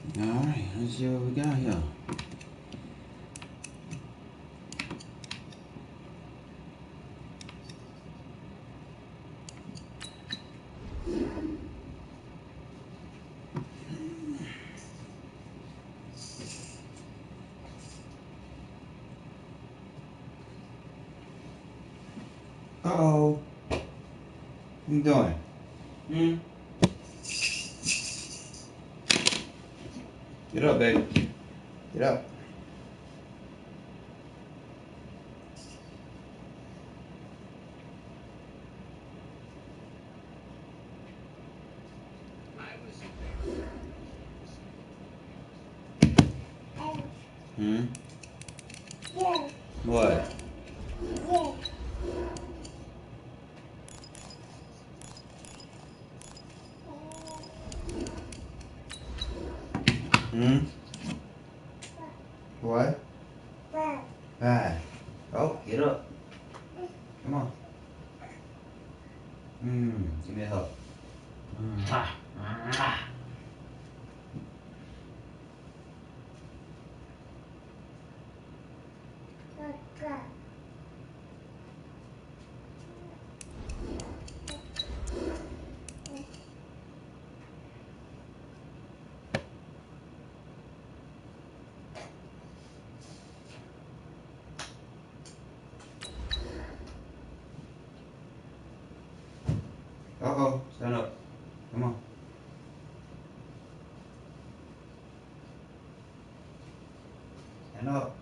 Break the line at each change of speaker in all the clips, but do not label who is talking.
All right, let's see what we got here. Uh-oh. What you doing? Get up, baby. Get up. What? What? Bad. Oh, get up. Come on. Give me a hug. Uh-oh, stand up. Come on. Stand up.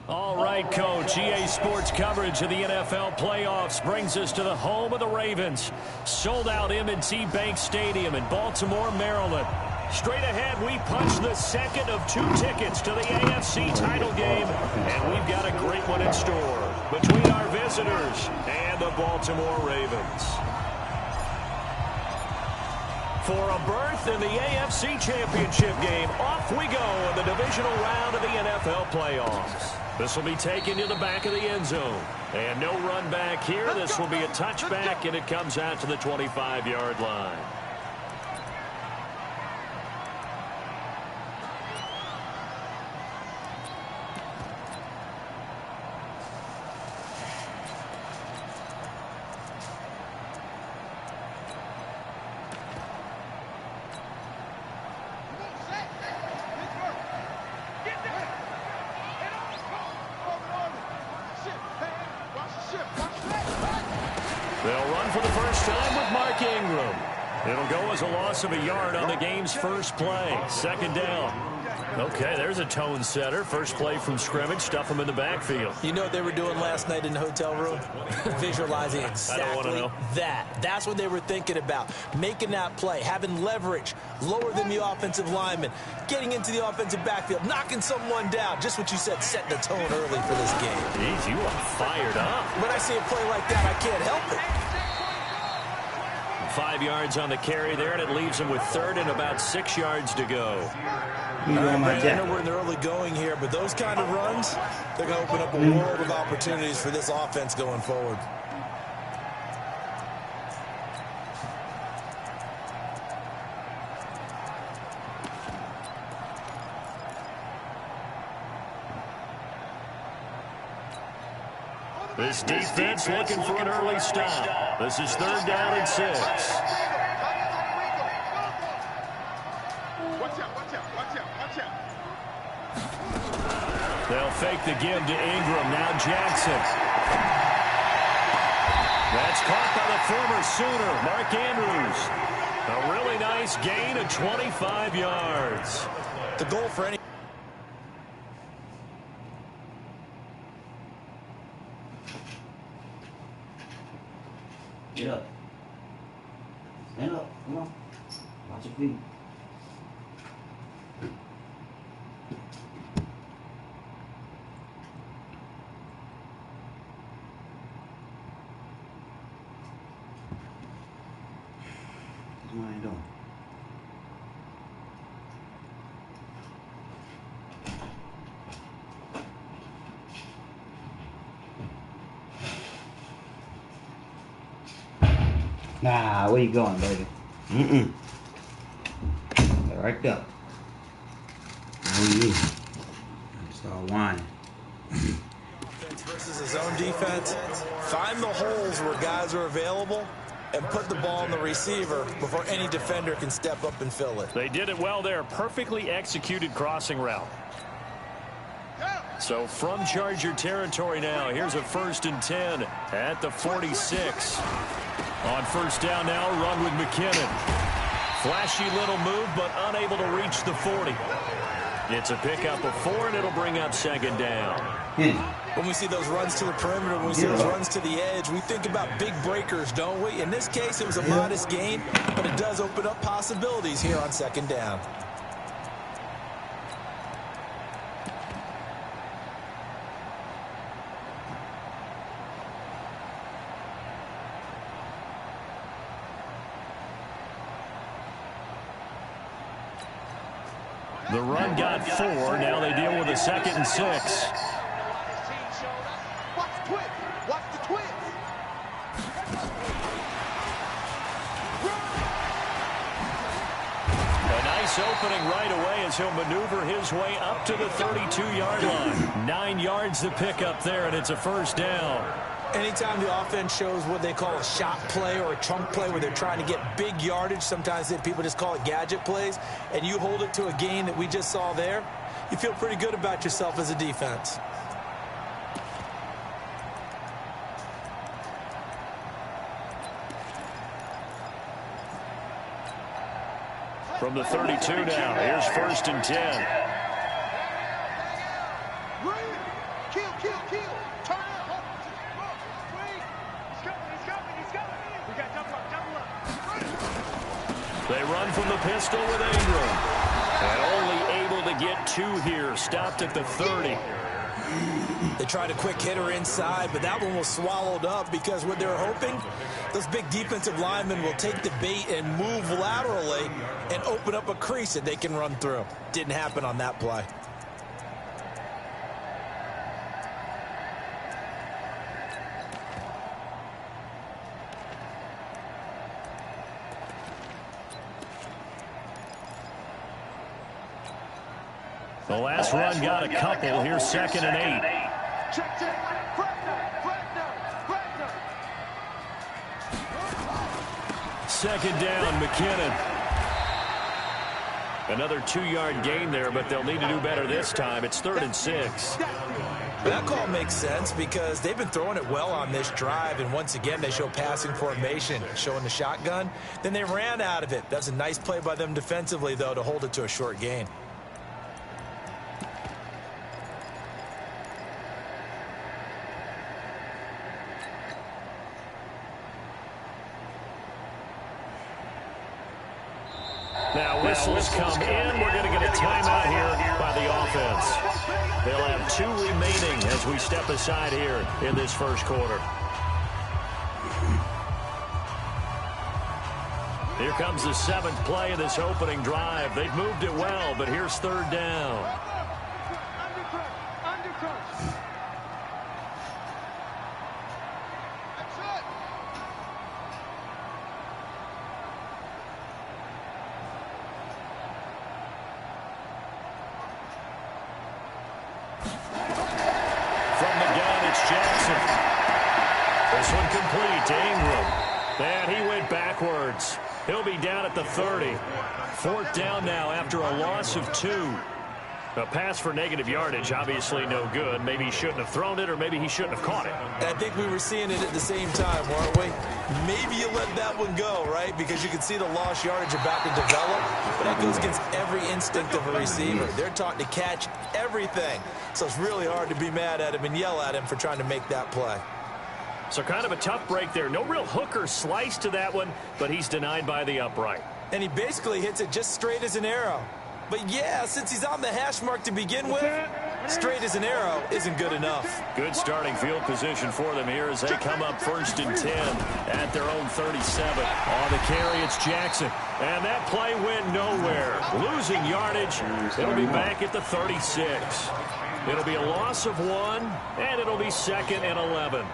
All right, Coach. EA Sports coverage of the NFL playoffs brings us to the home of the Ravens. Sold out M&T Bank Stadium in Baltimore, Maryland. Straight ahead, we punch the second of 2 tickets to the AFC title game, and we've got a great one in store between our visitors and the Baltimore Ravens. For a berth in the AFC Championship game, off we go in the divisional round of the NFL playoffs. This will be taken to the back of the end zone. And no run back here. This will be a touchback, and it comes out to the 25-yard line. They'll run for the first time with Mark Ingram. It'll go as a loss of a yard on the game's first play. Second down. Okay, there's a tone setter. First play from scrimmage. Stuff them in the backfield.
You know what they were doing last night in the hotel room? Visualizing exactly that. That's what they were thinking about. Making that play, having leverage, lower than the offensive lineman, getting into the offensive backfield, knocking someone down. Just what you said, setting the tone early for this game.
Jeez, you are fired up.
When I see a play like that, I can't help it.
5 yards on the carry there, and it leaves them with third and about 6 yards to go.
I know we're in the early going here, but those kind of runs, they're going to open up a world of opportunities for this offense going forward.
This defense looking for an early stop. This is 3rd down and 6. They'll fake the give to Ingram. Now Jackson. That's caught by the former Sooner, Mark Andrews. A really nice gain of 25 yards.
The goal for any...
Get up. Stand up. Come on. Watch your feet.
Nah, where you going, baby? Right there. Oh, you. Start whining.
Offense versus his own defense. Find the holes where guys are available and put the ball in the receiver before any defender can step up and fill it.
They did it well there. Perfectly executed crossing route. So from Charger territory now, here's a 1st and 10 at the 46. On 1st down now, run with McKinnon. Flashy little move, but unable to reach the 40. It's a pickup of 4, and it'll bring up 2nd down.
When we see those runs to the perimeter, when we see those runs to the edge, we think about big breakers, don't we? In this case, it was a modest gain, but it does open up possibilities here on 2nd down.
The run got 4. Now they deal with a 2nd and 6. A nice opening right away as he'll maneuver his way up to the 32-yard line. 9 yards to pick up there, and it's a 1st down.
Anytime the offense shows what they call a shot play or a chunk play where they're trying to get big yardage, sometimes people just call it gadget plays, and you hold it to a gain that we just saw there, you feel pretty good about yourself as a defense.
From the 32 now, here's 1st and 10. They run from the pistol with Ingram. And only able to get 2 here. Stopped at the 30.
They tried a quick hitter inside, but that one was swallowed up because what they're hoping, those big defensive linemen will take the bait and move laterally and open up a crease that they can run through. Didn't happen on that play.
The last run got a couple. Here's 2nd and 8. Second down, McKinnon. Another 2-yard gain there, but they'll need to do better this time. It's 3rd and 6.
That call makes sense because they've been throwing it well on this drive, and once again they show passing formation, showing the shotgun. Then they ran out of it. That's a nice play by them defensively, though, to hold it to a short gain.
Now whistles come in. We're going to get a timeout here by the offense. They'll have 2 remaining as we step aside here in this 1st quarter. Here comes the 7th play of this opening drive. They've moved it well, but here's 3rd down. Complete to Ingram. And he went backwards. He'll be down at the 30. 4th down now after a loss of 2. A pass for negative yardage, obviously no good. Maybe he shouldn't have thrown it, or maybe he shouldn't have caught it.
I think we were seeing it at the same time, weren't we? Maybe you let that one go, right? Because you can see the lost yardage about to develop. But that goes against every instinct of a receiver. They're taught to catch everything. So it's really hard to be mad at him and yell at him for trying to make that play.
So kind of a tough break there. No real hook or slice to that one, but he's denied by the upright.
And he basically hits it just straight as an arrow. But yeah, since he's on the hash mark to begin with, straight as an arrow isn't good enough.
Good starting field position for them here as they come up 1st and 10 at their own 37. On the carry, it's Jackson. And that play went nowhere. Losing yardage. It'll be back at the 36. It'll be a loss of 1, and it'll be 2nd and 11.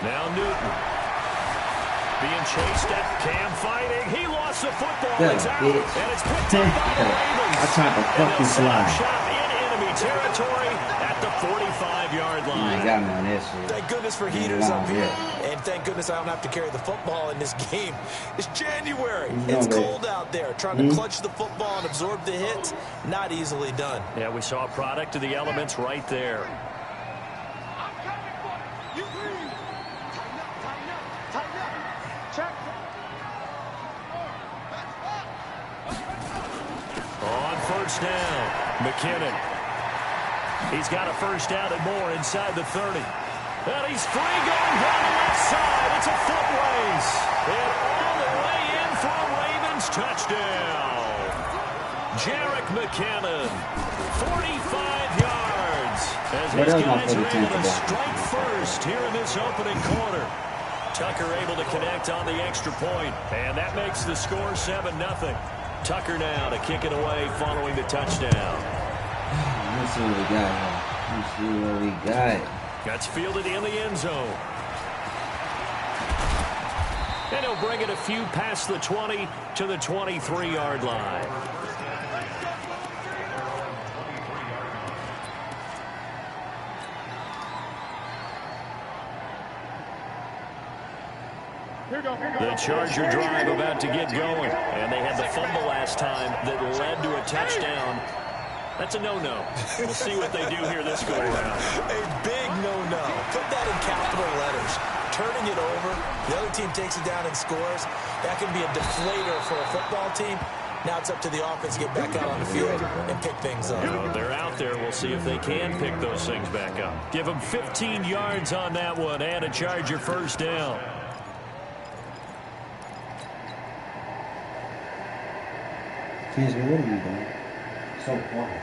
Now Newton. Being chased at Cam fighting. He lost the football. It's out. And it's picked up by the Ravens.
I tried to fucking slide.
Shot in enemy territory at the 45-yard line.
I got me on this shit.
Thank goodness for heaters up here. And thank goodness I don't have to carry the football in this game. It's January. It's cold out there. Trying to clutch the football and absorb the hits, not easily done.
Yeah, we saw a product of the elements right there. On first down, McKinnon. He's got a first down and more inside the 30. And he's free going down the left side. It's a foot race. And all the way in for a Ravens touchdown. Jarek McKinnon, 45 yards. As his guys are able to strike first here in this opening quarter. Tucker able to connect on the extra point. And that makes the score 7-0. Tucker now to kick it away following the touchdown.
Let's see what we got here. Let's see what we got.
That's fielded in the end zone. And he'll bring it a few past the 20 to the 23-yard line. The Charger drive about to get going. And they had the fumble last time that led to a touchdown. That's a no-no. We'll see what they do here this go around.
A big no-no. Put that in capital letters. Turning it over, the other team takes it down and scores. That can be a deflator for a football team. Now it's up to the offense to get back out on the field and pick things up.
They're out there. We'll see if they can pick those things back up. Give them 15 yards on that one and a Charger first down.
Kingsman, what are you doing? So quiet.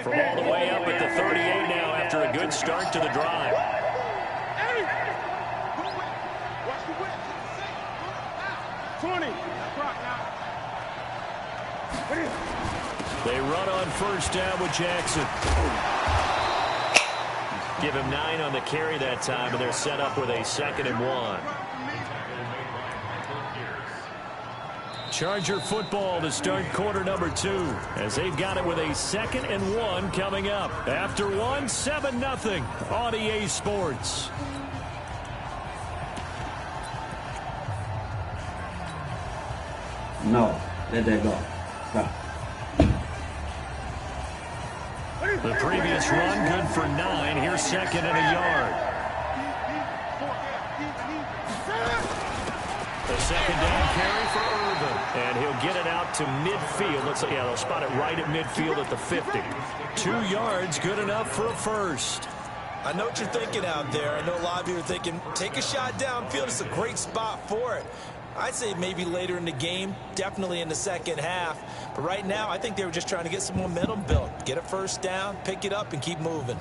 From all the way up at the 38 now after a good start to the drive. They run on first down with Jackson. Give him 9 on the carry that time, and they're set up with a 2nd and 1. Charger football to start quarter number 2, as they've got it with a 2nd and 1 coming up. After 1, 7-0 on EA Sports.
No, let that go. Stop.
The previous run good for 9. Here's 2nd and a yard. The 2nd down carry for Irvin. And he'll get it out to midfield. Looks like, yeah, they'll spot it right at midfield at the 50. 2 yards, good enough for a first.
I know what you're thinking out there. I know a lot of you are thinking, take a shot downfield. It's a great spot for it. I'd say maybe later in the game, definitely in the second half. But right now, I think they were just trying to get some momentum built. Get a first down, pick it up, and keep moving.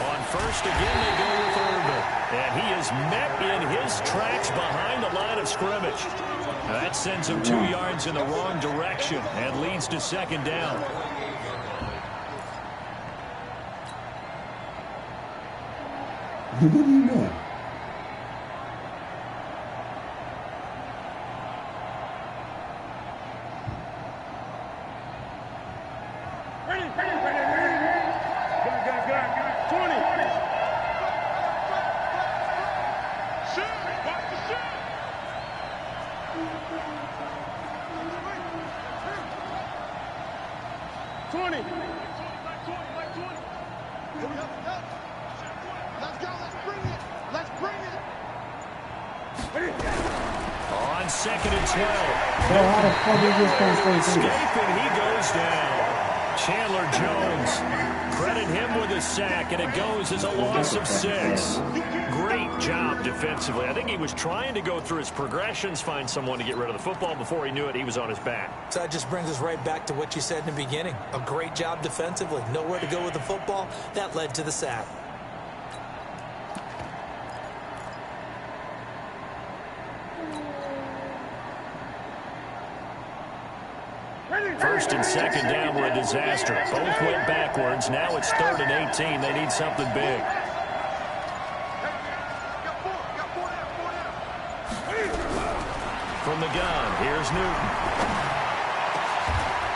On first again, they go with Irvin. And he is met in his tracks behind the line of scrimmage. That sends him 2 yards in the wrong direction and leads to 2nd down.
What are you doing?
second and 12.
Bro, how the fuck is this gonna stay through?
Escape, and he goes down. Chandler Jones, credit him with a sack, and it goes as a loss of 6. Great job defensively. I think he was trying to go through his progressions, find someone to get rid of the football. Before he knew it, he was on his back.
So that just brings us right back to what you said in the beginning. A great job defensively. Nowhere to go with the football. That led to the sack.
First and second down were a disaster. Both went backwards. Now it's 3rd and 18. They need something big. From the gun, here's Newton.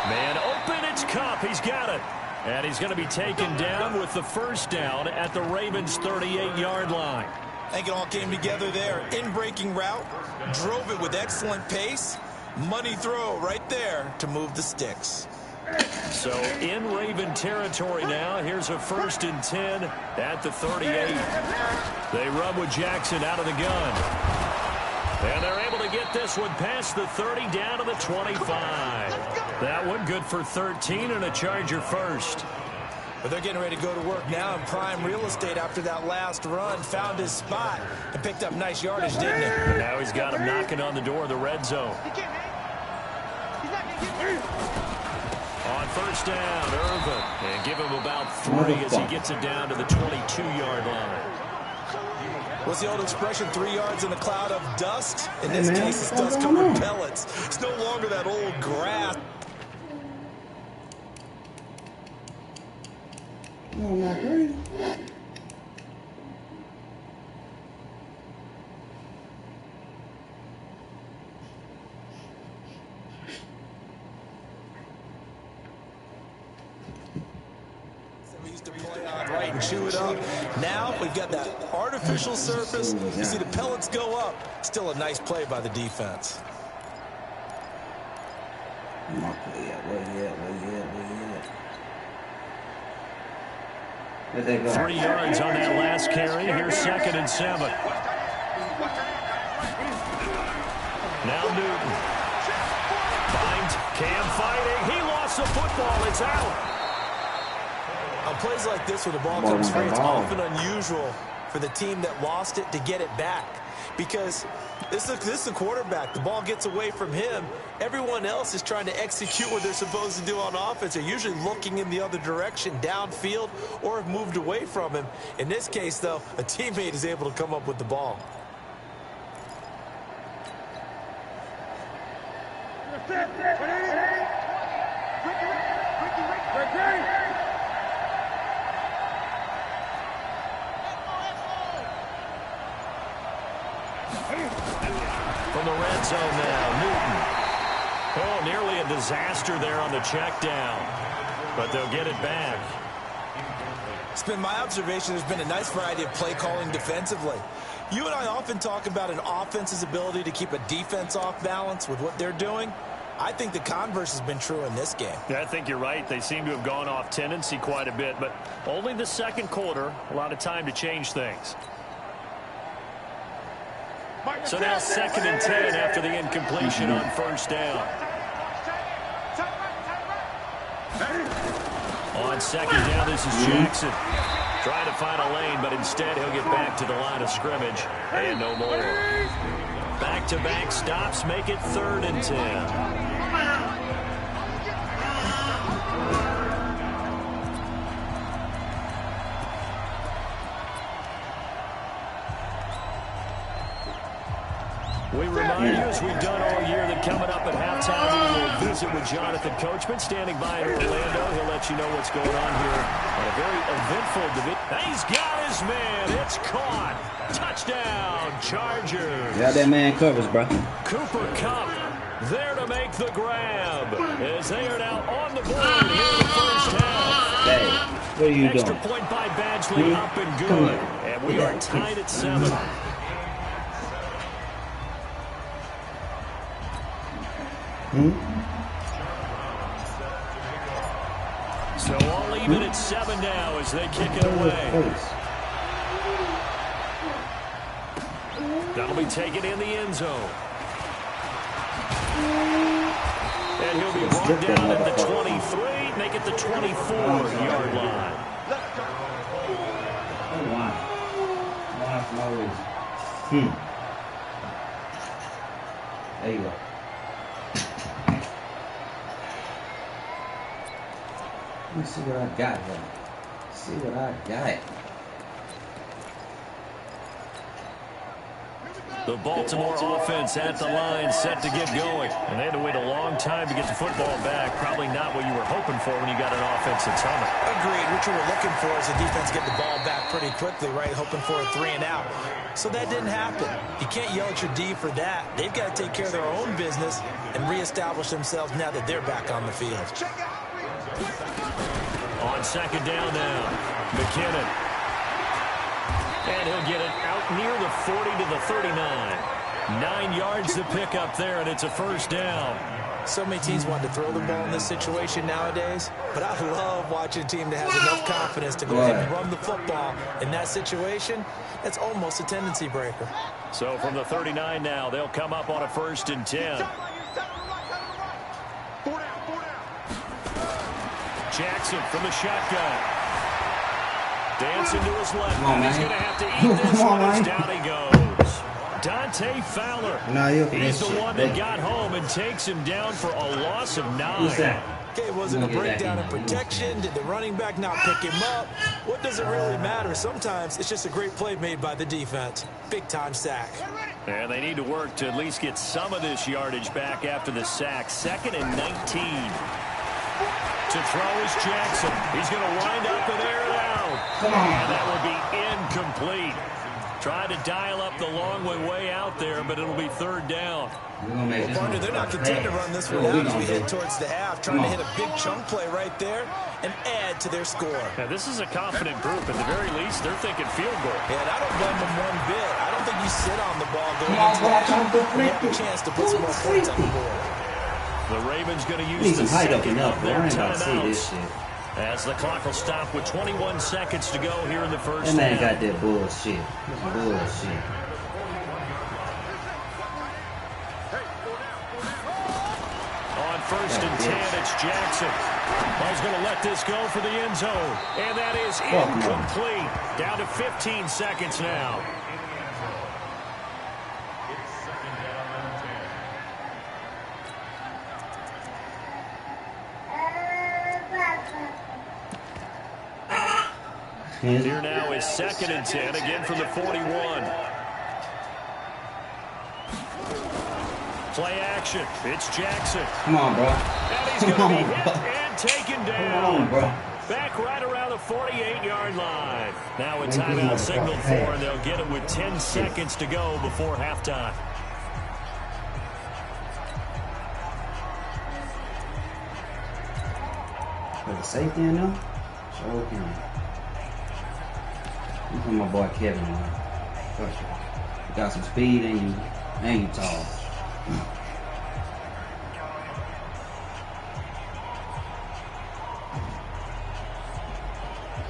Man open, it's Kupp. He's got it. And he's going to be taken down with the first down at the Ravens' 38-yard line.
I think it all came together there. In-breaking route, drove it with excellent pace. Money throw right there to move the sticks.
So in Raven territory now. Here's a 1st and 10 at the 38. They run with Jackson out of the gun. And they're able to get this one past the 30 down to the 25. That one good for 13 and a Charger first.
But they're getting ready to go to work now in prime real estate after that last run. Found his spot and picked up nice yardage, didn't he?
Now he's got him knocking on the door of the red zone. On first down, Irvin. And give him about 3 as he gets it down to the 22-yard line.
What's the old expression, 3 yards in a cloud of dust? In this case, it's dust-covered pellets. It's no longer that old grass.
No, not crazy.
We used to play on right and chew it up. Now we've got that artificial surface. You see the pellets go up. Still a nice play by the defense.
Where'd they go?
3 yards on that last carry. Here's 2nd and 7. Now Newton. Finds Cam fighting. He lost the football. It's out.
On plays like this where the ball comes free, it's often unusual for the team that lost it to get it back. Because this is a quarterback. The ball gets away from him. Everyone else is trying to execute what they're supposed to do on offense. They're usually looking in the other direction, downfield, or have moved away from him. In this case, though, a teammate is able to come up with the ball.
From the red zone now, Newton. Oh, nearly a disaster there on the check down. But they'll get it back.
It's been my observation there's been a nice variety of play calling defensively. You and I often talk about an offense's ability to keep a defense off balance with what they're doing. I think the converse has been true in this game.
Yeah, I think you're right. They seem to have gone off tendency quite a bit, but only the second quarter, a lot of time to change things. So now 2nd and 10 after the incompletion on first down. On second down, this is Jackson. Trying to find a lane, but instead he'll get back to the line of scrimmage. And no more. Back-to-back stops make it 3rd and 10. We remind you, as we've done all year, that coming up at halftime, we will visit with Jonathan Coachman, standing by in Orlando. He'll let you know what's going on here on a very eventful division. He's got his man. It's caught. Touchdown, Chargers.
Yeah, that man covers, bro.
Cooper Kupp there to make the grab as they are now on the board here in the first half.
Hey, what are you
Extra
doing?
point by Badgley, up and good. And we are tied at 7. So all even at 7 now as they kick it away. That'll be taken in the end zone. And he'll be brought down at the 23, make it the 24-yard line.
There you go. Let me see what I got here. See what I got.
The Baltimore offense at the line, set to get going. And they had to wait a long time to get the football back. Probably not what you were hoping for when you got an offense that's humming.
Agreed. What you were looking for is the defense get the ball back pretty quickly, right? Hoping for a 3 and out. So that didn't happen. You can't yell at your D for that. They've got to take care of their own business and reestablish themselves now that they're back on the field.
On second down now, McKinnon. And he'll get it out near the 40 to the 39. 9 yards to pick up there, and it's a first down.
So many teams want to throw the ball in this situation nowadays, but I love watching a team that has enough confidence to go ahead and run the football. In that situation, that's almost a tendency breaker.
So from the 39 now, they'll come up on a 1st and 10. Jackson from the shotgun. Dancing to his left. He's going to have to eat this one as down he goes. Dante Fowler. He's the one that got home and takes him down for a loss of 9.
Okay, was it a breakdown in protection? Did the running back not pick him up? What does it really matter? Sometimes it's just a great play made by the defense. Big-time sack.
And they need to work to at least get some of this yardage back after the sack. 2nd and 19. To throw is Jackson. He's going to wind up and air it out. And that will be incomplete. Trying to dial up the long way out there, but it'll be 3rd down.
Well, partner, they're not content to run this one out as we head towards the half, trying to hit a big chunk play right there and add to their score.
Now, this is a confident group. At the very least, they're thinking field goal.
Yeah, and I don't blame them one bit. I don't think you sit on the ball going into action. You have a chance to put some more points on the board.
The Ravens going to use the second of their timeouts as the clock will stop with 21 seconds to go here in the first half.
That man got that bullshit. Bullshit.
On 1st and 10, it's Jackson. He's going to let this go for the end zone. And that is incomplete. Down to 15 seconds now. Here now is 2nd and 10, again from the 41. Play action. It's Jackson.
Come on, bro.
And he's going to be hit and taken down.
Come on, bro.
Back right around the 48-yard line. Now a timeout signaled for, and they'll get it with 10 seconds to go before halftime.
With the safety in there? Sure can. You put my boy Kevin in there. For sure. You got some speed and you tall.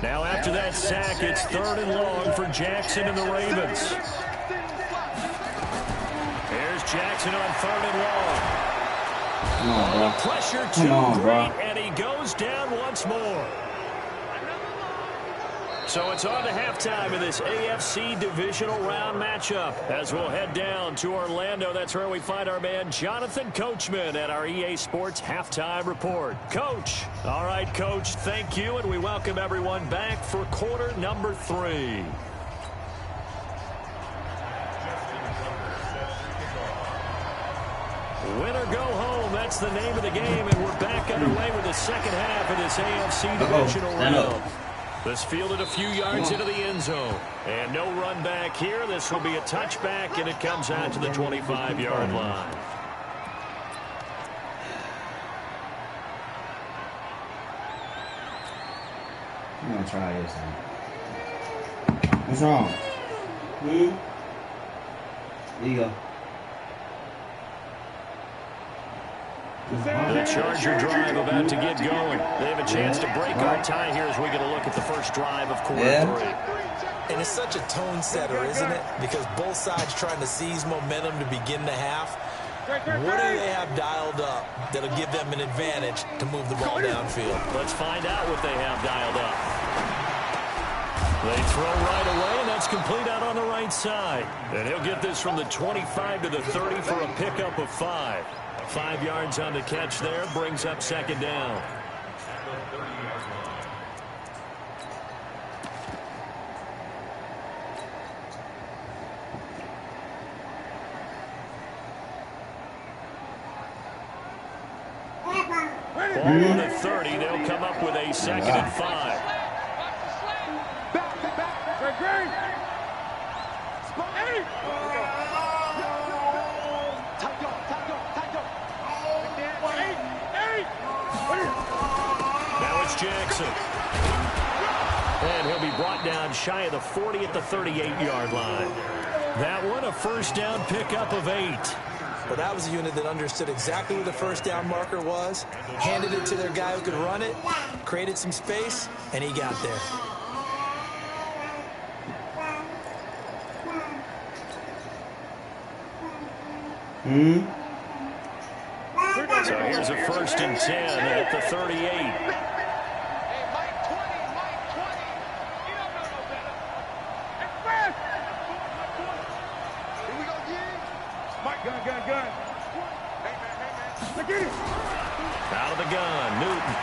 Now after that sack, it's 3rd and long for Jackson and the Ravens. There's Jackson on 3rd and long.
Come on, bro.
Pressure too great, and he goes down once more. So it's on to halftime in this AFC divisional round matchup as we'll head down to Orlando. That's where we find our man Jonathan Coachman at our EA Sports Halftime Report. Coach. All right, Coach, thank you, and we welcome everyone back for quarter number 3. Win or go home, that's the name of the game, and we're back underway with the second half of this AFC divisional round. This fielded a few yards into the end zone. And no run back here. This will be a touchback, and it comes out to the 25-yard line.
I'm going to try this one. What's wrong? There you go.
The Charger drive about to get going. They have a chance to break our tie here as we get a look at the first drive of quarter 3.
And it's such a tone setter, isn't it? Because both sides trying to seize momentum to begin the half. What do they have dialed up that'll give them an advantage to move the ball downfield?
Let's find out what they have dialed up. They throw right away, and that's complete out on the right side. And he'll get this from the 25 to the 30 for a pickup of 5. 5 yards on the catch there, brings up second down. Ball on the 30, they'll come up with a 2nd and 5. Now it's Jackson. And he'll be brought down shy of the 40 at the 38-yard line. That one, a first down pickup of 8.
But that was a unit that understood exactly where the first down marker was, handed it to their guy who could run it, created some space, and he got there.
So here's a 1st and 10 at the 38. Out of the gun, Newton.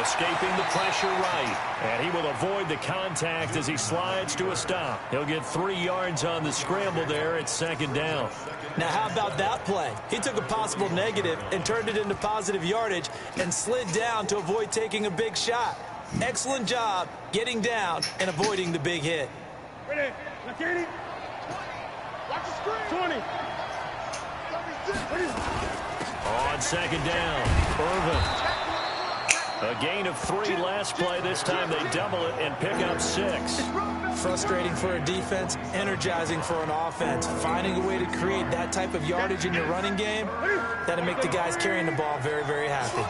Escaping the pressure right. And he will avoid the contact as he slides to a stop. He'll get 3 yards on the scramble there at 2nd down.
Now, how about that play? He took a possible negative and turned it into positive yardage and slid down to avoid taking a big shot. Excellent job getting down and avoiding the big hit.
Ready? Look at it. Watch the screen. 20.
On 2nd down, Irvin. A gain of 3 last play. This time they double it and pick up 6.
Frustrating for a defense, energizing for an offense. Finding a way to create that type of yardage in your running game, that'll make the guys carrying the ball very, very happy.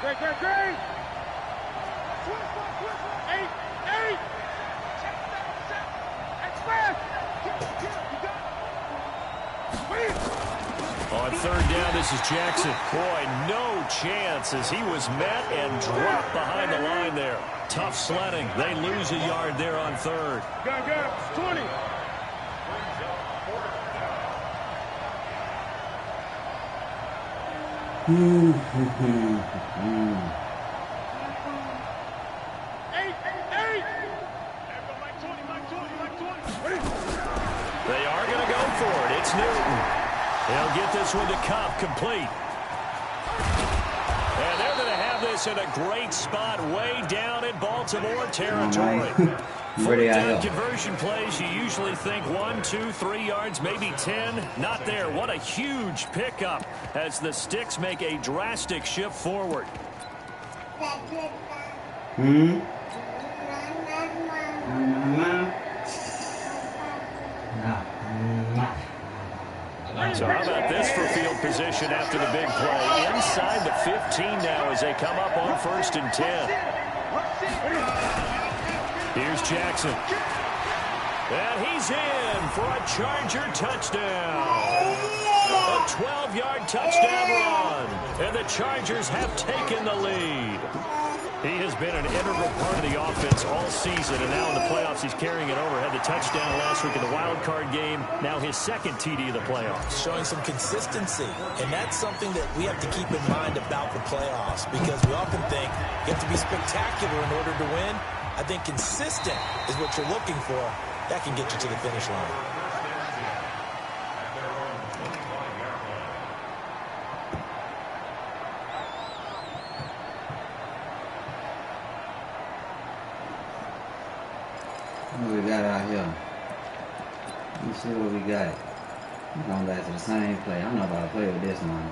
Great. 8.
On 3rd down, this is Jackson. Boy, no chance as he was met and dropped behind the line there. Tough sledding. They lose a yard there on 3rd.
Got it. 20.
They are going to go for it. It's Newton. They'll get this one to Cup, complete. And they're going to have this in a great spot way down in Baltimore territory. Fourth down conversion plays, you usually think 1, 2, 3 yards, maybe 10. Not there. What a huge pickup as the Sticks make a drastic shift forward. So how about this for field position after the big play? Inside the 15 now as they come up on 1st and 10. Here's Jackson. And he's in for a Charger touchdown. A 12-yard touchdown run. And the Chargers have taken the lead. He has been an integral part of the offense all season, and now in the playoffs he's carrying it over. Had the touchdown last week in the wild card game. Now his 2nd TD of the playoffs.
Showing some consistency, and that's something that we have to keep in mind about the playoffs, because we often think you have to be spectacular in order to win. I think consistent is what you're looking for. That can get you to the finish line.
What we got out here? Let's see what we got. We're going back to the same play. I don't know if I'll play with this one.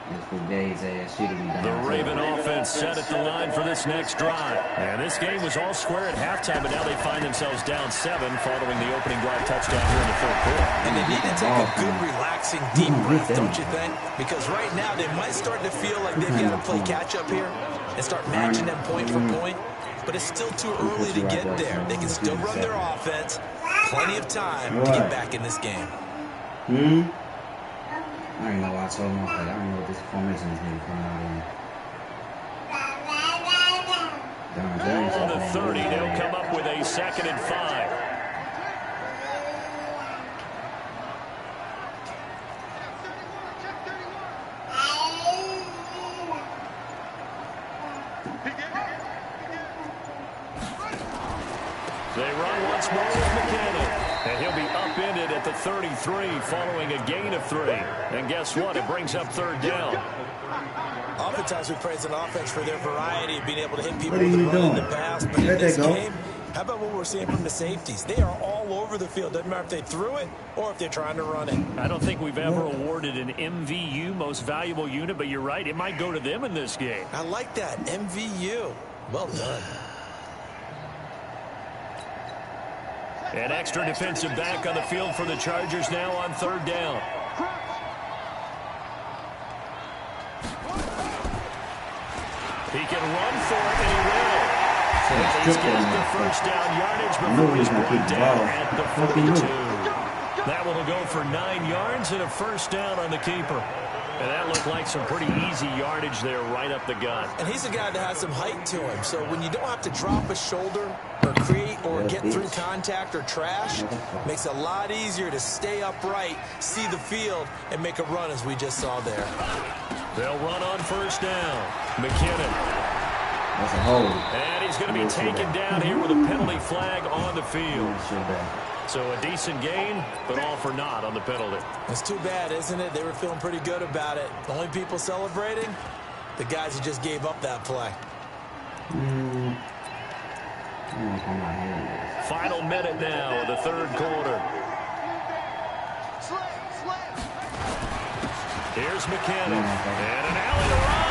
This for Gaze ass shit be down.
The Raven offense set at the line for this next drive. And this game was all square at halftime, but now they find themselves down 7 following the opening drive touchdown here in the 4th quarter.
And they need to take a good, relaxing, deep breath, don't you think? Because right now they might start to feel like they've got to play catch-up here and start matching them point for point. But it's still too early to get there. They can still run their offense. plenty of time to get back in this game.
I didn't know why I told him. I don't know what this formation is going to come out in.
On the 30, they'll come up with a 2nd and 5. They run once more with McKinnon. And he'll be upended at the 33 following a gain of 3. And guess what? It brings up 3rd down.
Oftentimes we praise an offense for their variety of being able to hit people with the run in the past. But in this game, how about what we're seeing from the safeties? They are all over the field. Doesn't matter if they threw it or if they're trying to run it.
I don't think we've ever awarded an MVU, most valuable unit, but you're right. It might go to them in this game.
I like that. MVU. Well done.
An extra defensive back on the field for the Chargers now on 3rd down. He can run for it, and he will. He's getting the 1st down yardage before he's brought down at the 42. That one will go for 9 yards and a 1st down on the keeper. And that looked like some pretty easy yardage there right up the gut.
And he's a guy that has some height to him. So when you don't have to drop a shoulder or create or get through contact or trash, makes it a lot easier to stay upright, see the field, and make a run as we just saw there.
They'll run on 1st down. McKinnon.
That's a hold.
And he's going to be taken down here with a penalty flag on the field. So a decent gain, but all for naught on the penalty.
It's too bad, isn't it? They were feeling pretty good about it. The only people celebrating, the guys who just gave up that play.
Final minute now of the 3rd quarter. Here's McKinnon. And an alley to run.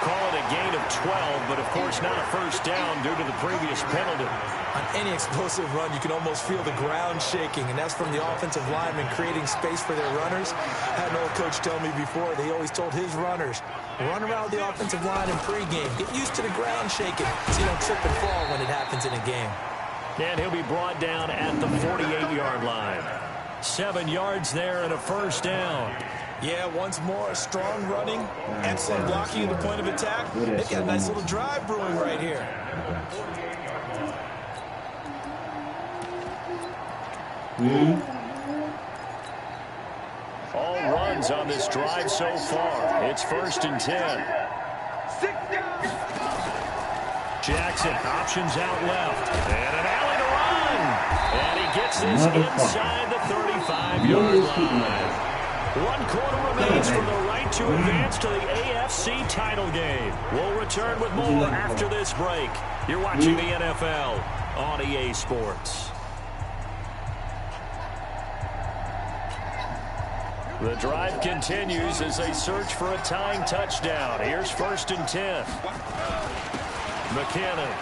Call it a gain of 12, but of course not a 1st down due to the previous penalty.
On any explosive run, you can almost feel the ground shaking, and that's from the offensive linemen creating space for their runners. I had an old coach tell me before, they always told his runners, run around the offensive line in pregame. Get used to the ground shaking so you don't trip and fall when it happens in a game.
And he'll be brought down at the 48-yard line. 7 yards there and a 1st down.
Yeah, once more, strong running, excellent blocking at the point of attack. They've got a nice little drive brewing right here.
All runs on this drive so far. It's 1st and 10. Jackson options out left. And an alley to run. And he gets this inside the 35-yard line. 1 quarter remains for the right to advance to the AFC title game. We'll return with more after this break. You're watching the NFL on EA Sports. The drive continues as they search for a tying touchdown. Here's 1st and 10. McKinnon.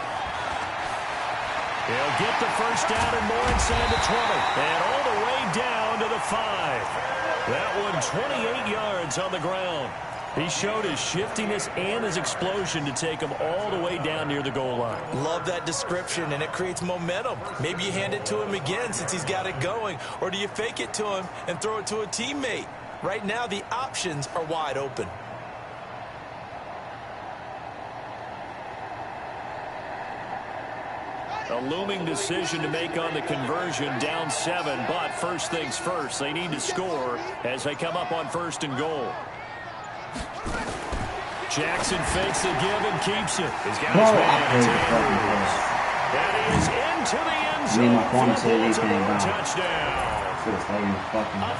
He'll get the 1st down and more inside the 20. And all the way down to the 5. That one 28 yards on the ground. He showed his shiftiness and his explosion to take him all the way down near the goal line.
Love that description, and it creates momentum. Maybe you hand it to him again since he's got it going, or do you fake it to him and throw it to a teammate? Right now, the options are wide open.
A looming decision to make on the conversion, down 7, but first things first, they need to score as they come up on 1st and goal. Jackson fakes the give and keeps it. He's got his man. That is into the end zone for a touchdown. A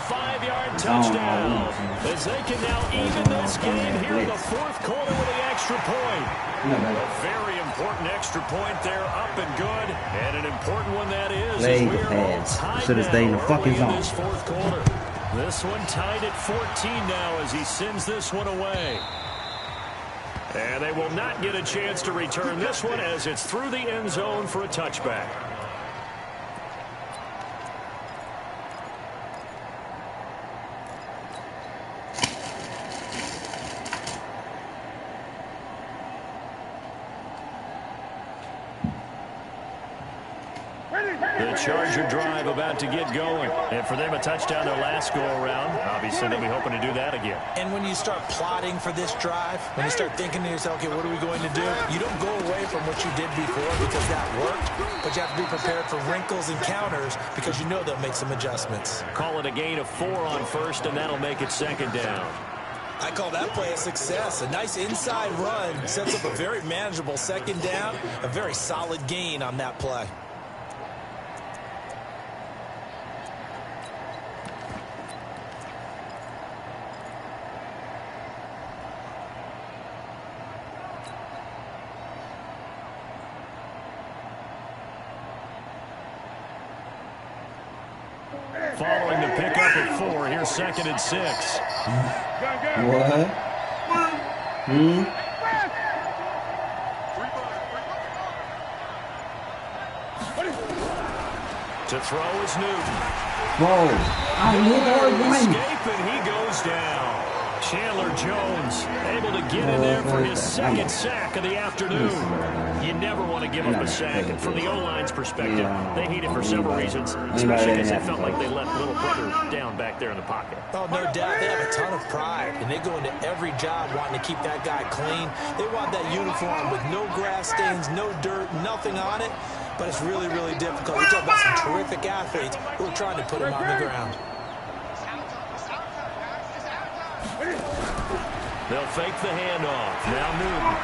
5-yard touchdown as they can now even this game here in the 4th quarter with the extra point. A very important extra point there, up and good, and an important one that is.
Play the pads. Should have stayed in the fucking zone.
This 4th quarter. This one tied at 14 now as he sends this one away. And they will not get a chance to return this one as it's through the end zone for a touchback.
Ready?
The Charger drive about to get going. And for them, a touchdown their last go-around. Obviously, they'll be hoping to do that again.
And when you start plotting for this drive, when you start thinking to yourself, okay, what are we going to do? You don't go away from what you did before because that worked, but you have to be prepared for wrinkles and counters because you know they'll make some adjustments.
Call it a gain of 4 on first, and that'll make it second down.
I call that play a success. A nice inside run sets up a very manageable second down, a very solid gain on that play.
Following the pickup of 4, here's 2nd and 6.
What?
To throw is Newton.
Whoa.
Escape, and he goes down. Chandler Jones able to get in there for his 2nd sack of the afternoon. You never want to give up a sack, and from the O-line's perspective, they hate it for several reasons, especially because they felt like they let little brother down back there in the pocket.
Oh, no doubt. They have a ton of pride, and they go into every job wanting to keep that guy clean. They want that uniform with no grass stains, no dirt, nothing on it, but it's really, really difficult. We're talking about some terrific athletes who are trying to put him on the ground.
They'll fake the handoff. Now Newton.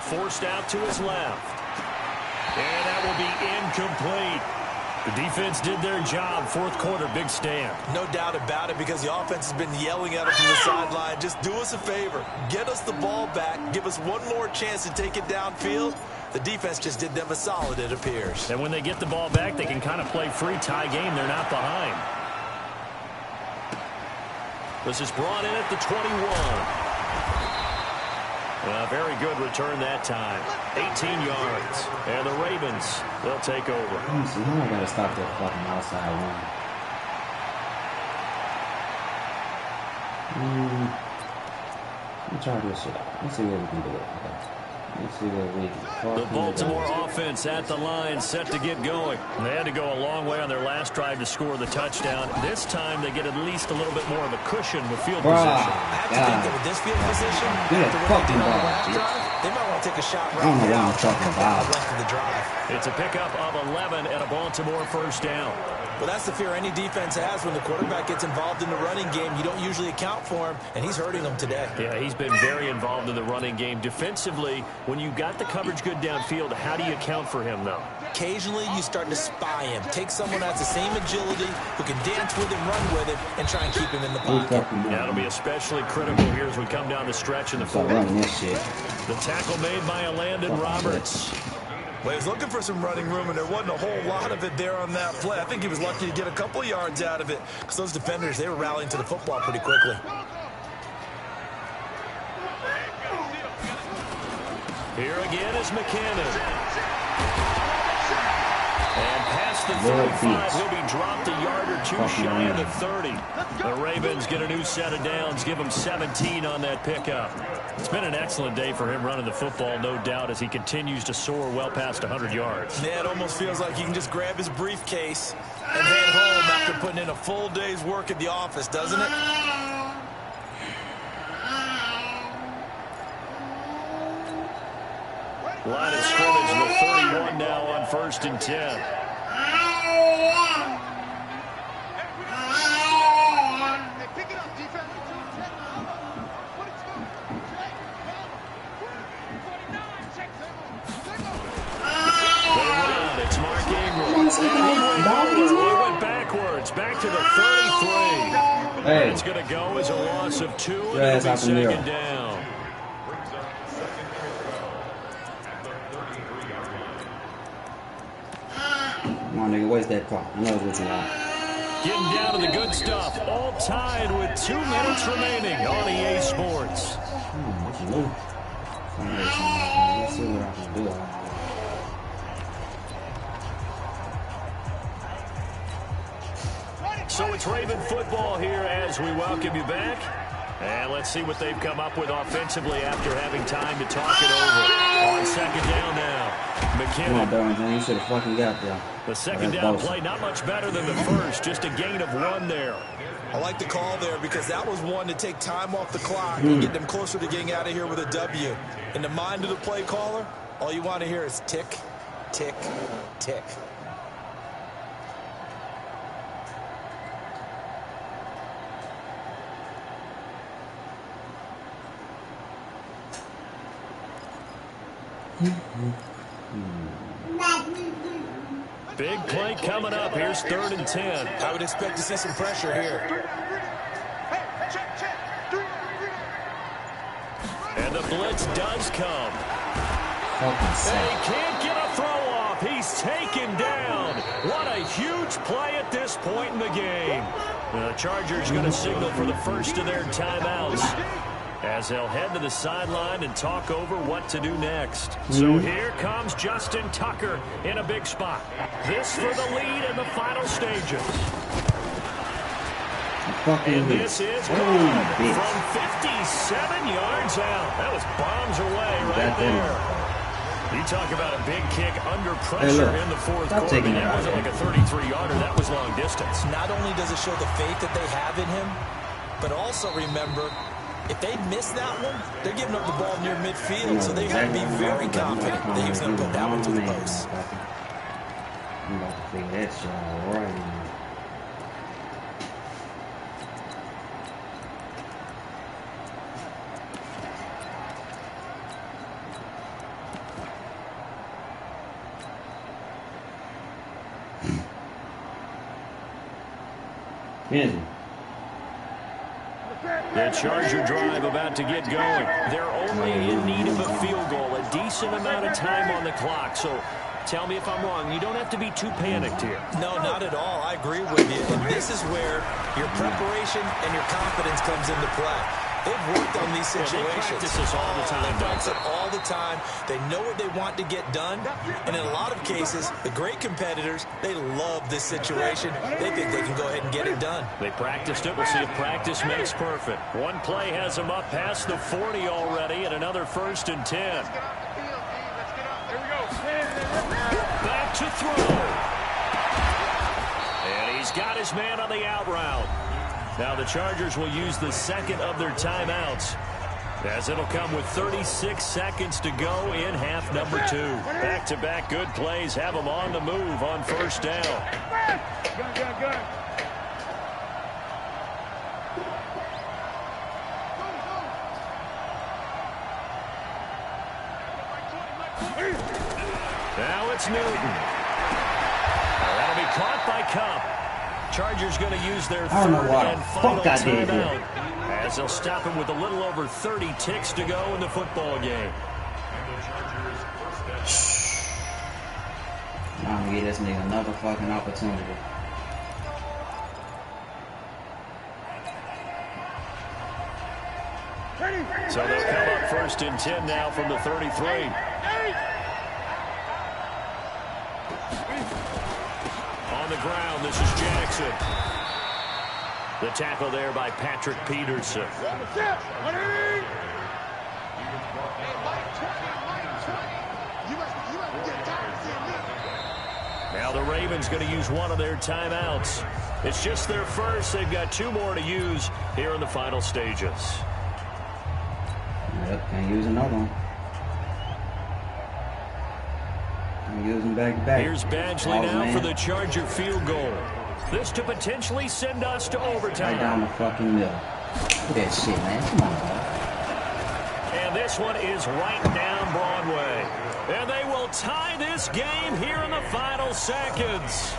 Forced out to his left. And that will be incomplete. The defense did their job. 4th quarter, big stand.
No doubt about it, because the offense has been yelling at him from the sideline. Just do us a favor. Get us the ball back. Give us one more chance to take it downfield. The defense just did them a solid, it appears.
And when they get the ball back, they can kind of play free tie game. They're not behind. This is brought in at the 21. Very good return that time. 18 yards. And the Ravens, they'll take over.
See, I gotta stop that fucking outside run. Let's try this shit out. Let's see what we can do. Let's see what we can.
The Baltimore offense at the line, set to get going. They had to go a long way on their last drive to score the touchdown. This time, they get at least a little bit more of a cushion with field position.
I have to think that with this field position, after what they did on the last drive, they might want to take a shot right now. The rest of the drive.
It's a pickup of 11 and a Baltimore 1st down.
Well, that's the fear any defense has when the quarterback gets involved in the running game. You don't usually account for him, and he's hurting them today.
Yeah, he's been very involved in the running game. Defensively, when you got the coverage good downfield, how do you account for him, though?
Occasionally, you start to spy him. Take someone that has the same agility, who can dance with him, run with him, and try and keep him in the pocket.
That'll be especially critical here as we come down the stretch in the 4th. The tackle made by Landon Roberts.
Well, he was looking for some running room, and there wasn't a whole lot of it there on that play. I think he was lucky to get a couple yards out of it, because those defenders, they were rallying to the football pretty quickly.
Here again is McKinnon. And past the 35, he'll be dropped a yard or 2 shy of the 30. The Ravens get a new set of downs, give him 17 on that pickup. It's been an excellent day for him running the football, no doubt, as he continues to soar well past 100 yards.
Yeah, it almost feels like he can just grab his briefcase and head home after putting in a full day's work at the office, doesn't it?
Line of scrimmage, the 31 now on 1st and 10. He went backwards, back to the 33.
Hey.
It's going to go as a loss of 2, and it'll be second down.
Come on, nigga, where's that clock? I know it's what you want.
Getting down to the good stuff, all tied with 2 minutes remaining on EA Sports.
What you do? Let's see what I can do.
So it's Raven football here as we welcome you back. And let's see what they've come up with offensively after having time to talk it over. On second down now, McKinnon.
Come on, Darrington. You should have fucking got there.
The second down play, not much better than the first. Just a gain of 1 there.
I like the call there because that was one to take time off the clock and get them closer to getting out of here with a W. In the mind of the play caller, all you want to hear is tick, tick, tick.
Big play coming up. Here's 3rd and 10.
I would expect to see some pressure here.
And the blitz does come.
Fucking
He can't get a throw off. He's taken down. What a huge play at this point in the game. The Chargers going to signal for the first of their timeouts, as they'll head to the sideline and talk over what to do next. So here comes Justin Tucker in a big spot. This for the lead in the final stages. And this is good from 57 yards out. That was bombs away right there. You talk about a big kick under pressure in the fourth quarter. That wasn't like a 33-yarder. That was long distance.
Not only does it show the faith that they have in him, but also remember, if they miss that one, they're giving up the ball near midfield, so they have to be very confident that he was going to put that one to the post.
I'm about to figure that shit out right now.
The Charger drive about to get going. They're only in need of a field goal, a decent amount of time on the clock. So tell me if I'm wrong. You don't have to be too panicked here.
No, not at all. I agree with you. And this is where your preparation and your confidence comes into play. They've worked on these situations.
They practice this all the time.
They practice it all the time. They know what they want to get done. And in a lot of cases, the great competitors, they love this situation. They think they can go ahead and get it done.
They practiced it. We'll see if practice makes perfect. One play has them up past the 40 already, and another 1st and 10. Back to throw. And he's got his man on the out route. Now the Chargers will use the second of their timeouts, as it'll come with 36 seconds to go in half number 2. Back-to-back good plays have them on the move on 1st down.
Good.
Now it's Newton. That'll be caught by Cup. Chargers going to use their 3rd and final timeout, as they'll stop him with a little over 30 ticks to go in the football game.
I'm going to give this nigga another fucking opportunity.
So they'll come up 1st and 10 now from the 33. On the ground, this is Jackson. The tackle there by Patrick Peterson. Now the Ravens going to use one of their timeouts. It's just their first. They've got 2 more to use here in the final stages.
Yep, can't use another one. Use them back to back.
Here's Badgley now for the Charger field goal. This to potentially send us to overtime.
Right down the fucking middle. Look at that shit, man. Come on, dog.
And this one is right down Broadway. And they will tie this game here in the final seconds.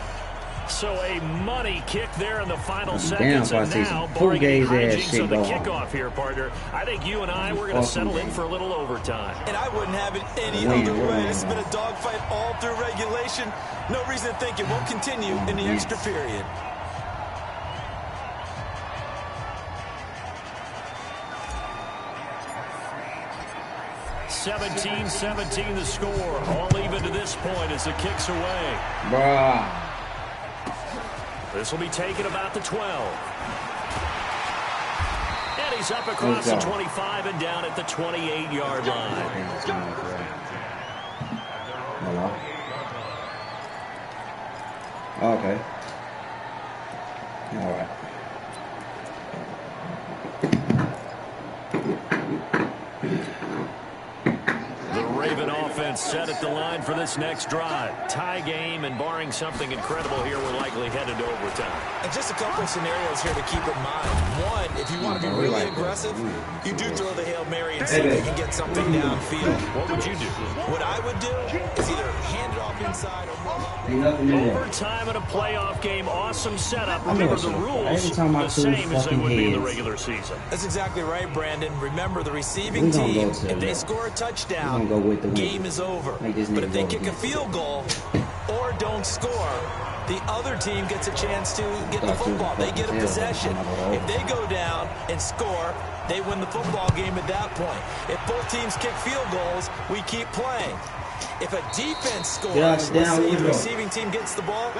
So a money kick there in the final seconds. And now, barring any hijinks on the kickoff here, partner, I think you and I, we're going to settle in for a little overtime.
And I wouldn't have it any other way. This has been a dogfight all through regulation. No reason to think it won't continue in the extra period.
(17-17) the score. All even to this point as the kick's away.
Bruh.
This will be taken about the 12. And he's up across the 25 and down at the 28-yard line.
Hello. Okay. All right.
The Raven offense set at the line for this next drive. Tie game, and barring something incredible here, we're likely headed to overtime.
And just a couple of scenarios here to keep in mind. One, if you want to be really aggressive, you do throw the Hail Mary and see if you can get something downfield.
What would you do?
What I would do is either hand it off inside or roll up.
Overtime in a playoff game, awesome setup. Remember, the rules the same as they would be in the regular season.
That's exactly right, Brandon. Remember, the receiving team, if they score a touchdown, game is over. But if they kick a field goal or don't score, the other team gets a chance to get the football. They get a possession. If they go down and score, they win the football game at that point. If both teams kick field goals, we keep playing. If a defense scores, let's say the receiving team gets the ball,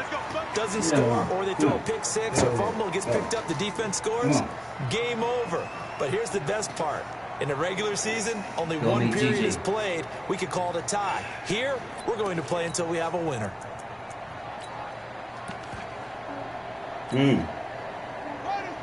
doesn't score, or they throw a pick six or fumble, gets picked up, the defense scores, game over. But here's the best part. In the regular season, only one period is played. We could call it a tie. Here, we're going to play until we have a winner.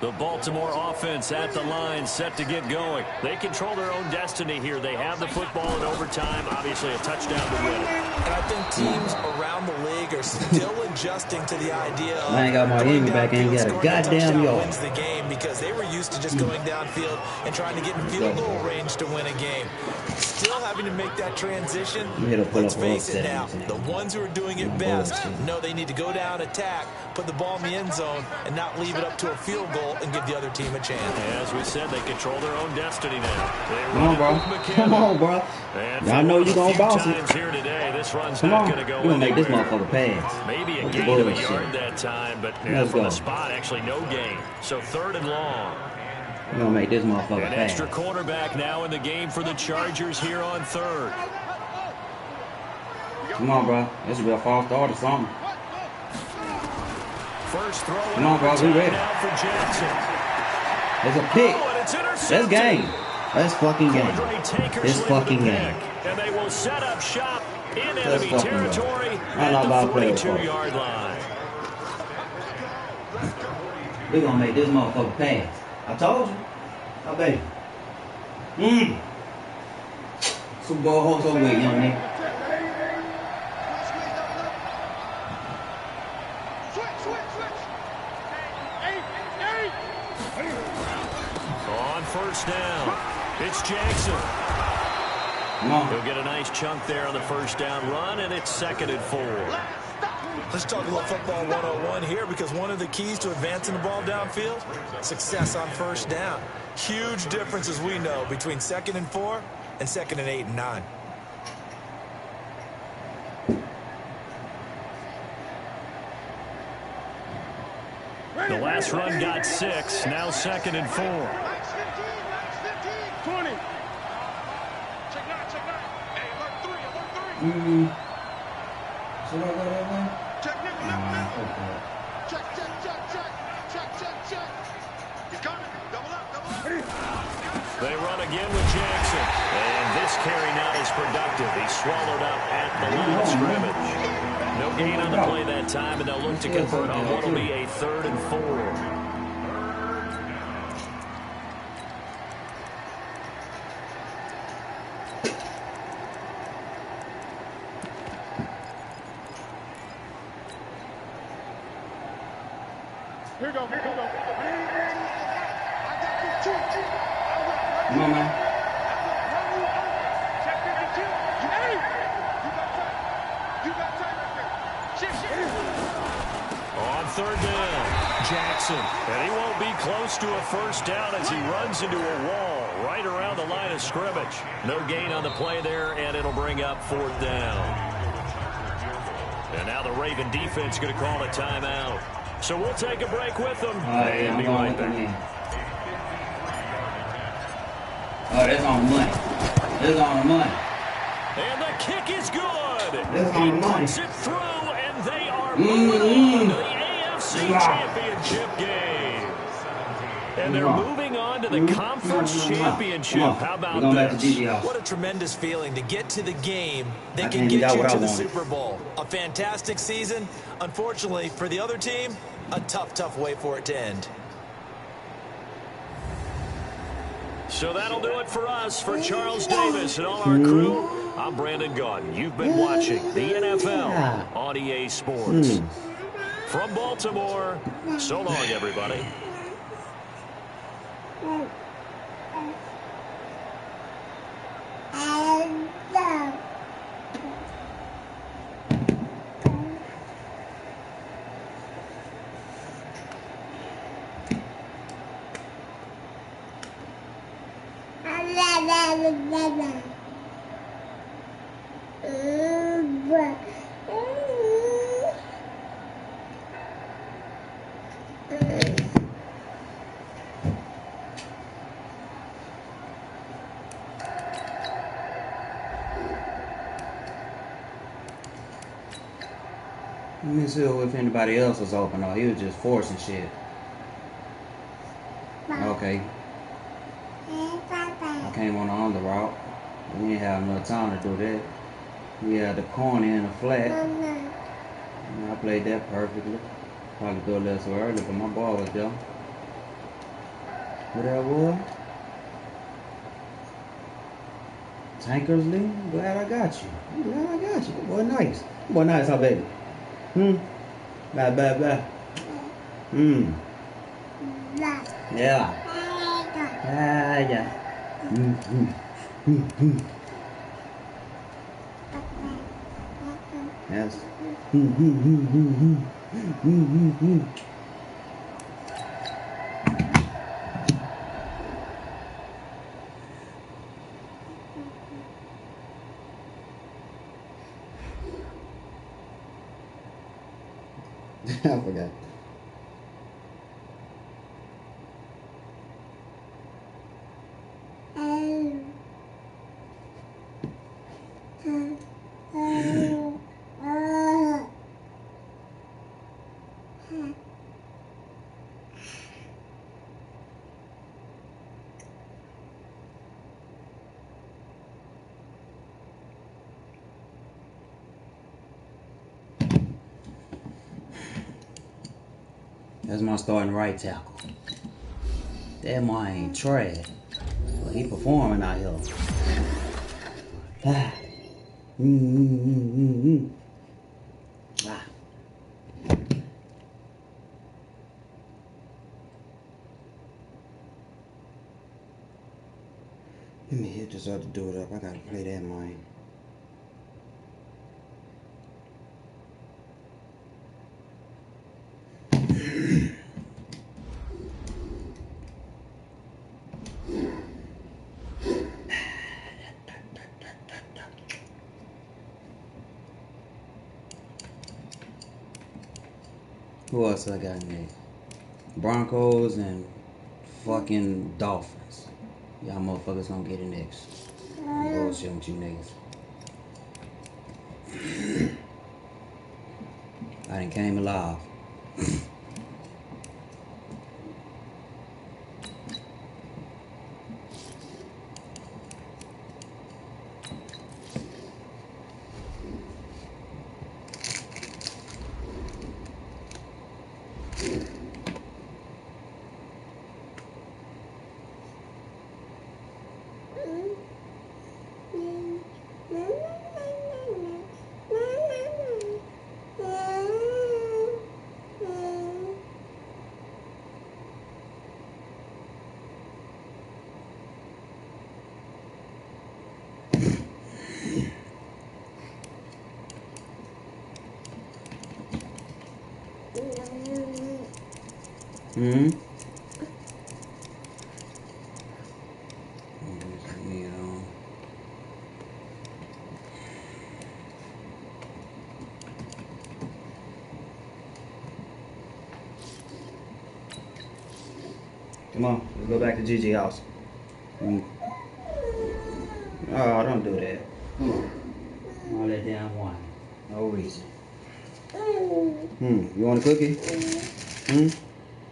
The Baltimore offense at the line, set to get going. They control their own destiny here. They have the football in overtime, obviously a touchdown to win it.
And I think teams around the league are still adjusting to the idea of
I ain't got my enemy back, ain't got a goddamn yard.
Wins the game because they were used to just going downfield and trying to get in field goal range to win a game. Still having to make that transition. Let's face it now, the ones who are doing it best know they need to go down, attack, put the ball in the end zone, and not leave it up to a field goal and give the other team a chance.
As we said, they control their own destiny now.
Come on, bro. Come on, bro. I know you're going to bounce it.
Here today, this run's
Come
not
on.
going to go
We're going to make this
anywhere.
motherfucker pass.
Maybe a gain of a yard that time, but from the spot, actually no gain. So 3rd and long.
We're going to make this motherfucker
An
pass.
extra quarterback now in the game for the Chargers here on 3rd.
Come on, bro. This will be a false start or something.
First throw.
Come on, bro. We ready.
Now for Jackson.
There's a pick.
Oh, and it's
That's
intercepted.
game. That's fucking game. It's fucking game.
And they will set up shop in
That's
enemy
fucking
territory
I know
at
about
the
playing
42-yard line.
We're going to make this motherfucker pass. I told you. I bet you. Super Bowl hopes over with, young nigga.
On first down, it's Jackson.
Come on.
He'll get a nice chunk there on the first down run, and it's 2nd and 4.
Let's talk a little football 101 here, because one of the keys to advancing the ball downfield, success on first down. Huge difference, as we know, between 2nd and 4 and 2nd and 8 and 9.
The last run got 6, now 2nd and 4.
20.
Should I go that way?
Check,
Okay.
check, check, check, check, check, check, check. He's coming. Double up, double up.
They run again with Jackson. And this carry not as productive. He's swallowed up at the line of scrimmage. No gain on the play that time, and they'll look to convert on what will be a 3rd and 4.
Here we go, here we go. I got this two.
Come on, man.
Check 52. You got time right there. Shift.
On 3rd down, Jackson. And he won't be close to a first down as he runs into a wall right around the line of scrimmage. No gain on the play there, and it'll bring up 4th down. And now the Raven defense going to call a timeout. So we'll take a break with them and be right back.
Oh, that's on the money. That's on the money.
And the kick is good.
That's on the
He
money.
puts it through, and they are moving on to the AFC Championship game. And they're moving on to the conference championship. How about this?
What a tremendous feeling to get to the game that can get you to the Super Bowl. A fantastic season. Unfortunately, for the other team, a tough way for it to end.
So that'll do it for us. For Charles Davis and all our crew, I'm Brandon Gaudin. You've been watching the NFL on EA Sports. From Baltimore, so long, everybody.
Let me see if anybody else was open or he was just forcing shit. Okay. I came on the under route. We didn't have enough time to do that. We had the corner and the flat. And I played that perfectly. Probably go a little so early, but my ball was there. What that was? Tankersley? Glad I got you. I'm glad I got you. Boy, nice. Boy, nice, huh, baby? Bye. Yeah. Yeah. Yes. I forgot. That's my starting right tackle. That man ain't trash. But he performing out here. Let me hit this other dude up. I gotta play that man. Who else I got in there? Broncos and fucking Dolphins. Y'all motherfuckers gonna get it next. Bullshit with you niggas. I done came alive. Come on, let's go back to Gigi house. Oh, don't do that. Come on. All that damn wine. No reason. You want a cookie?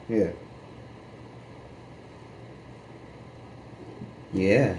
Yeah. Yeah.